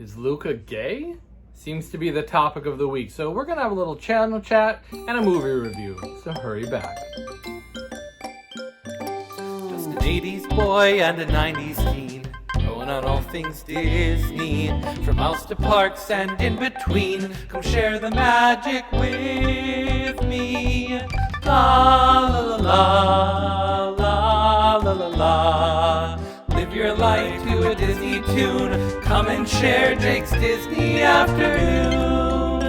Is Luca gay? Seems to be the topic of the week. So we're gonna have a little channel chat and a movie review. So hurry back. Just an 80s boy and a 90s teen, going on all things Disney, from mouse to parks and in between. Come share the magic with me. La la la la la la la la. Live your life to a Disney tune. Come and share Jake's Disney Afternoon.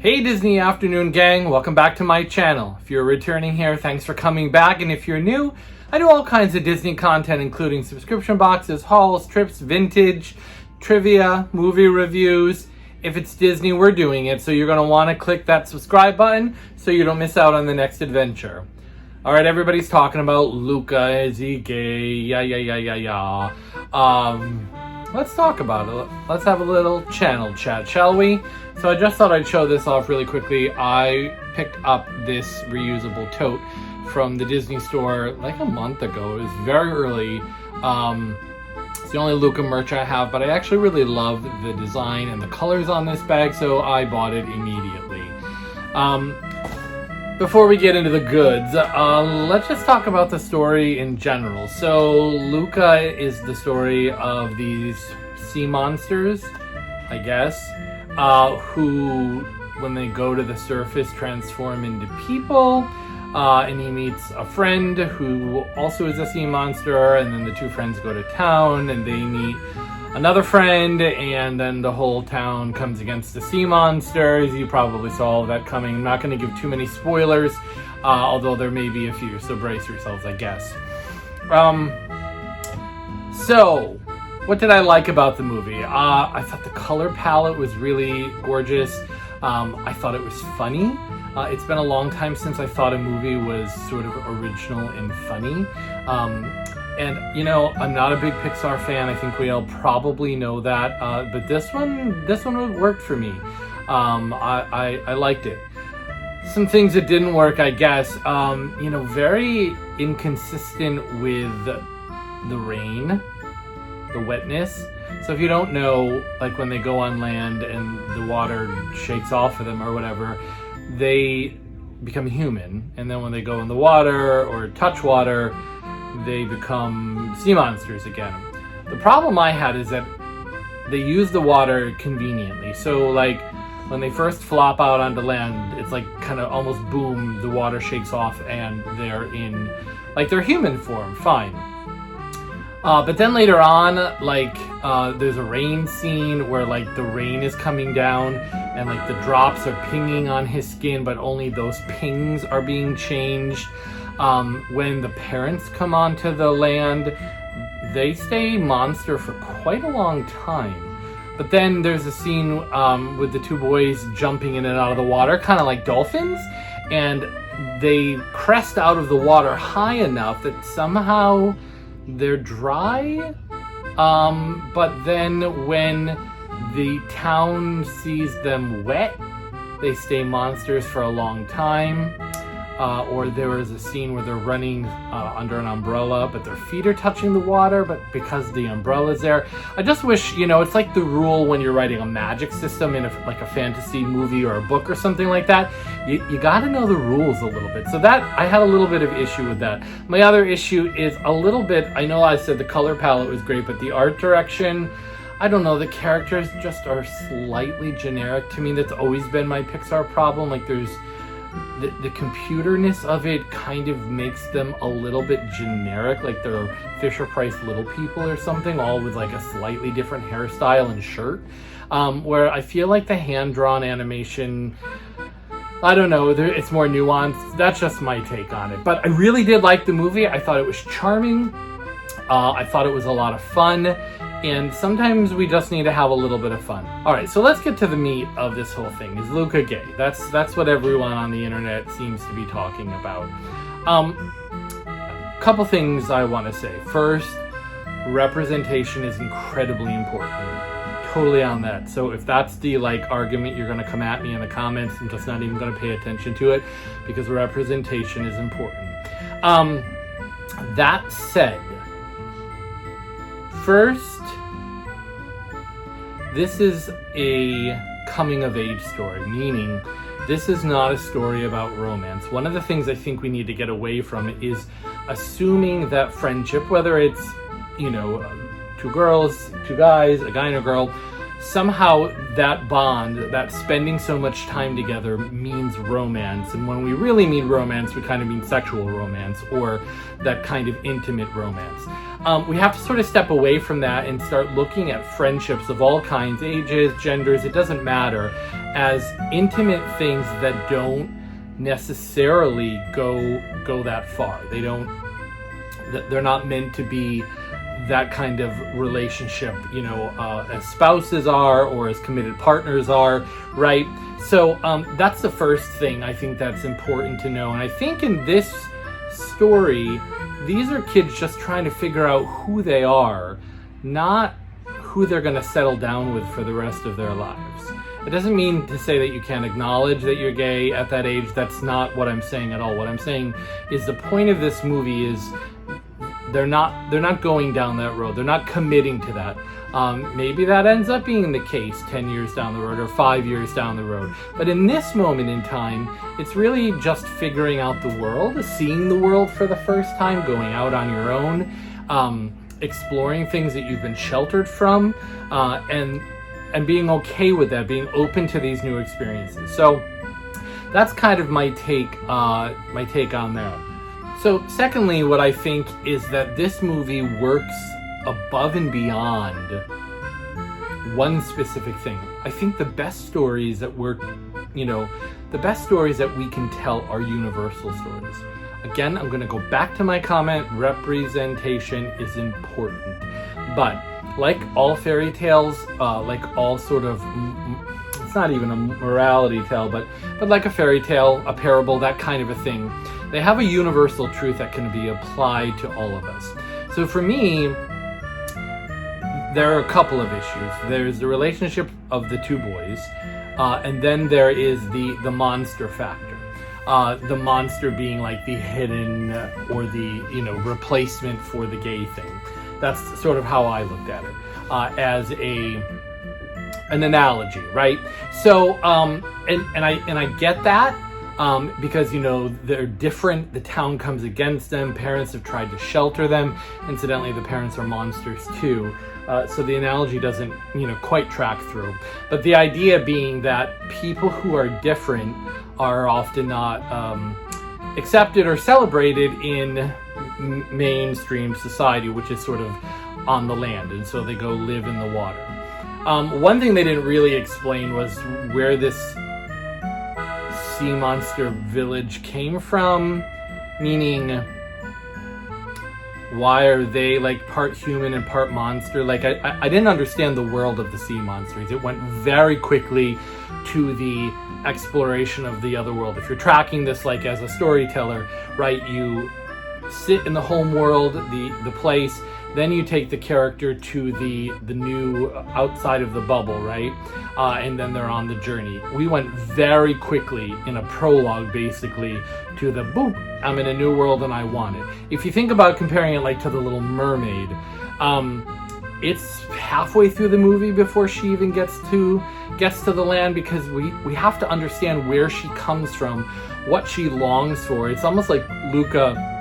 Hey Disney Afternoon gang, welcome back to my channel. If you're returning here, thanks for coming back. And if you're new, I do all kinds of Disney content, including subscription boxes, hauls, trips, vintage, trivia, movie reviews. If it's Disney, we're doing it. So you're going to want to click that subscribe button so you don't miss out on the next adventure. All right, everybody's talking about Luca. Is he gay? Yeah. Let's talk about it. Let's have a little channel chat, shall we? So I just thought I'd show this off really quickly. I picked up this reusable tote from the Disney store like a month ago. It was very early. It's the only Luca merch I have, but I actually really love the design and the colors on this bag, so I bought it immediately. Before we get into the goods, let's just talk about the story in general. So Luca is the story of these sea monsters, I guess, who, when they go to the surface, transform into people. And he meets a friend who also is a sea monster, and then the two friends go to town and they meet another friend, and then the whole town comes against the sea monsters. You probably saw all of that coming. I'm not going to give too many spoilers, although there may be a few, so brace yourselves, I guess. So, what did I like about the movie? I thought the color palette was really gorgeous. I thought it was funny. It's been a long time since I thought a movie was sort of original and funny. And, you know, I'm not a big Pixar fan. I think we all probably know that. But this one worked for me. I liked it. Some things that didn't work, I guess, you know, very inconsistent with the rain, the wetness. So if you don't know, like when they go on land and the water shakes off of them or whatever, they become human. And then when they go in the water or touch water, they become sea monsters again. The problem I had is that they use the water conveniently. So like when they first flop out onto land, it's like kind of almost boom, the water shakes off and they're in like their human form, fine. But then later on, like there's a rain scene where like the rain is coming down and like the drops are pinging on his skin, but only those pings are being changed. When the parents come onto the land, they stay monster for quite a long time. But then there's a scene with the two boys jumping in and out of the water, kind of like dolphins, and they crest out of the water high enough that somehow they're dry. But then when the town sees them wet, they stay monsters for a long time. Or there is a scene where they're running under an umbrella, but their feet are touching the water, but because the umbrella's there. I just wish, you know, it's like the rule when you're writing a magic system in like a fantasy movie or a book or something like that. You gotta know the rules a little bit. So that, I had a little bit of issue with that. My other issue is a little bit, I know I said the color palette was great, but the art direction, I don't know, the characters just are slightly generic to me. That's always been my Pixar problem. Like there's, the computerness of it kind of makes them a little bit generic, like they're Fisher-Price Little People or something, all with like a slightly different hairstyle and shirt. Where I feel like the hand-drawn animation, I don't know, it's more nuanced. That's just my take on it. But I really did like the movie. I thought it was charming. I thought it was a lot of fun. And sometimes we just need to have a little bit of fun. All right, so let's get to the meat of this whole thing. Is Luca gay? That's what everyone on the internet seems to be talking about. Couple things I want to say. First, representation is incredibly important. Totally on that. So if that's the like argument you're going to come at me in the comments, I'm just not even going to pay attention to it because representation is important. That said, first, this is a coming of age story, meaning this is not a story about romance. One of the things I think we need to get away from is assuming that friendship, whether it's, two girls, two guys, a guy and a girl, somehow that bond, that spending so much time together means romance. And when we really mean romance, we kind of mean sexual romance or that kind of intimate romance. We have to sort of step away from that and start looking at friendships of all kinds, ages, genders, it doesn't matter, as intimate things that don't necessarily go that far. They're not meant to be that kind of relationship, as spouses are or as committed partners are, right? So that's the first thing I think that's important to know. And I think in this story, these are kids just trying to figure out who they are, not who they're going to settle down with for the rest of their lives. It doesn't mean to say that you can't acknowledge that you're gay at that age. That's not what I'm saying at all. What I'm saying is the point of this movie is they're not going down that road. They're not committing to that. Maybe that ends up being the case 10 years down the road or 5 years down the road. But in this moment in time, it's really just figuring out the world, seeing the world for the first time, going out on your own, exploring things that you've been sheltered from, and being okay with that, being open to these new experiences. So that's kind of my take on that. So secondly, what I think is that this movie works above and beyond one specific thing. I think the best stories that the best stories that we can tell are universal stories. Again, I'm going to go back to my comment, representation is important. But like all fairy tales, like all sort of, it's not even a morality tale, but like a fairy tale, a parable, that kind of a thing, they have a universal truth that can be applied to all of us. So for me, there are a couple of issues. There's the relationship of the two boys, and then there is the monster factor. The monster being like the hidden or the replacement for the gay thing. That's sort of how I looked at it, as an analogy, right? So and I get that. Because they're different, the town comes against them, parents have tried to shelter them, incidentally the parents are monsters too, so the analogy doesn't quite track through. But the idea being that people who are different are often not accepted or celebrated in mainstream society, which is sort of on the land, and so they go live in the water. One thing they didn't really explain was where this sea monster village came from, meaning why are they like part human and part monster? Like I didn't understand the world of the sea monsters. It went very quickly to the exploration of the other world. If you're tracking this like as a storyteller, right, you sit in the home world, the place, then you take the character to the new outside of the bubble, right? And then they're on the journey. We went very quickly in a prologue, basically, to the boom, I'm in a new world and I want it. If you think about comparing it like to The Little Mermaid, it's halfway through the movie before she even gets to the land, because we have to understand where she comes from, what she longs for. It's almost like Luca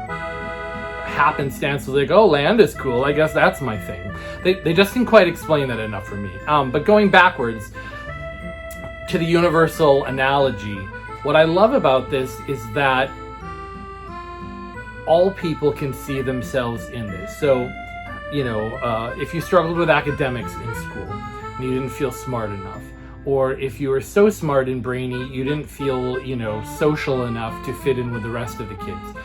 happenstance was like, oh, land is cool, I guess that's my thing. They just didn't quite explain that enough for me. But going backwards to the universal analogy, what I love about this is that all people can see themselves in this. So, if you struggled with academics in school and you didn't feel smart enough, or if you were so smart and brainy you didn't feel, social enough to fit in with the rest of the kids.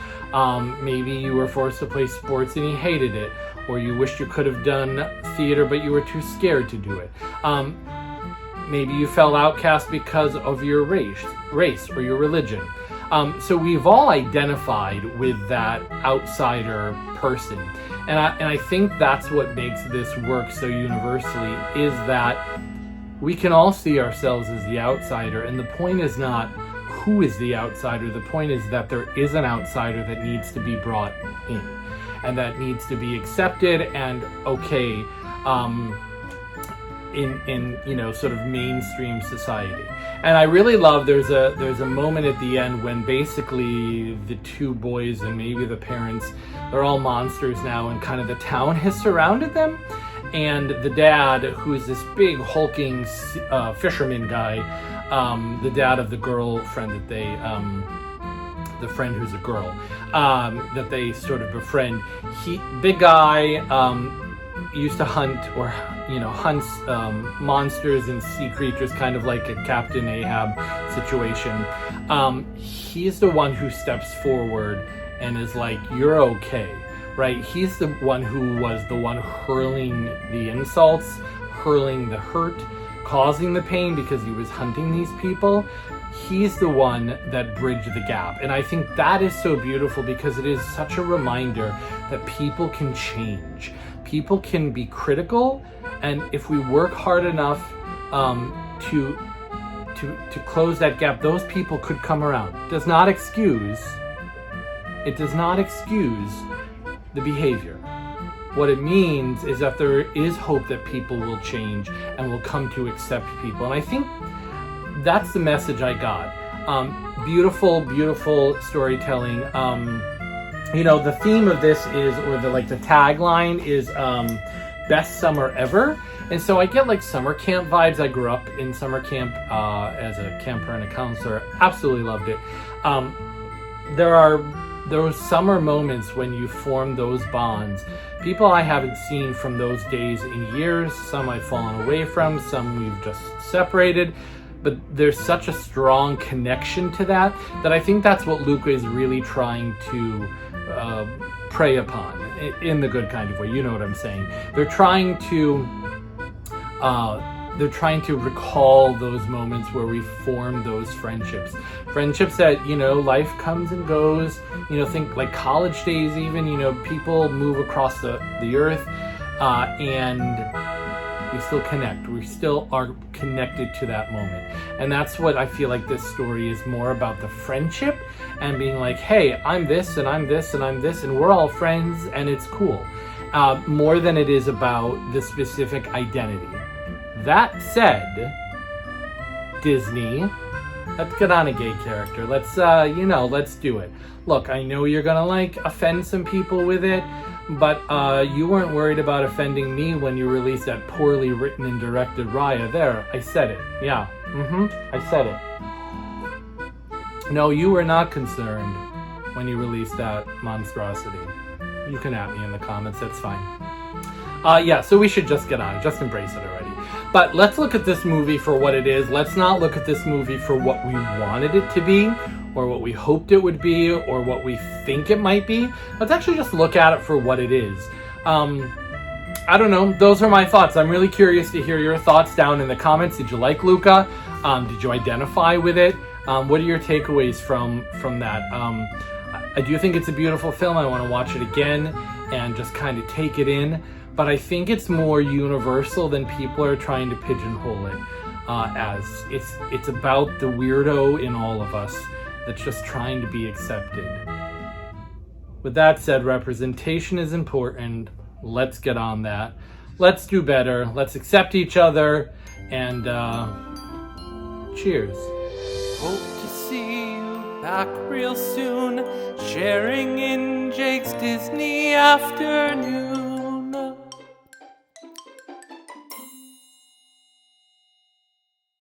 Maybe you were forced to play sports and you hated it, or you wished you could have done theater but you were too scared to do it. Maybe you felt outcast because of your race or your religion. So we've all identified with that outsider person. And I think that's what makes this work so universally, is that we can all see ourselves as the outsider, and the point is not who is the outsider. The point is that there is an outsider that needs to be brought in, and that needs to be accepted and okay. in sort of mainstream society. And I really love there's a moment at the end when basically the two boys and maybe the parents, they're all monsters now, and kind of the town has surrounded them. And the dad, who's this big hulking fisherman guy, the dad of the girlfriend that they the friend who's a girl, that they sort of befriend. Big guy, used to hunt hunts monsters and sea creatures, kind of like a Captain Ahab situation. He's the one who steps forward and is like, "You're okay." Right? He's the one who was the one hurling the insults, hurling the hurt, causing the pain because he was hunting these people. He's the one that bridged the gap. And I think that is so beautiful because it is such a reminder that people can change. People can be critical, and if we work hard enough to close that gap, those people could come around. It does not excuse the behavior. What it means is that there is hope that people will change and will come to accept people. And I think that's the message I got. Beautiful, beautiful storytelling. The theme of this is, or the tagline is, best summer ever. And so I get like summer camp vibes. I grew up in summer camp as a camper and a counselor. Absolutely loved it. There are those summer moments when you form those bonds. People I haven't seen from those days in years. Some I've fallen away from, some we've just separated. But there's such a strong connection to that I think that's what Luca is really trying to prey upon, in the good kind of way. You know what I'm saying? They're trying to recall those moments where we form those friendships that, life comes and goes. Think like college days even, people move across the earth, and we still connect. We still are connected to that moment. And that's what I feel like this story is more about, the friendship and being like, hey, I'm this and I'm this and I'm this, and we're all friends and it's cool. More than it is about the specific identity. That said, Disney, let's get on a gay character. Let's do it. Look, I know you're gonna offend some people with it, but you weren't worried about offending me when you released that poorly written and directed Raya. There, I said it. Yeah, I said it. No, you were not concerned when you released that monstrosity. You can at me in the comments, that's fine. So we should just get on it, just embrace it already. But let's look at this movie for what it is. Let's not look at this movie for what we wanted it to be, or what we hoped it would be, or what we think it might be. Let's actually just look at it for what it is. I don't know. Those are my thoughts. I'm really curious to hear your thoughts down in the comments. Did you like Luca? Did you identify with it? What are your takeaways from that? I do think it's a beautiful film. I want to watch it again and just kind of take it in. But I think it's more universal than people are trying to pigeonhole it as. It's about the weirdo in all of us that's just trying to be accepted. With that said, representation is important. Let's get on that. Let's do better. Let's accept each other. And cheers. Hope to see you back real soon, sharing in Jake's Disney afternoon.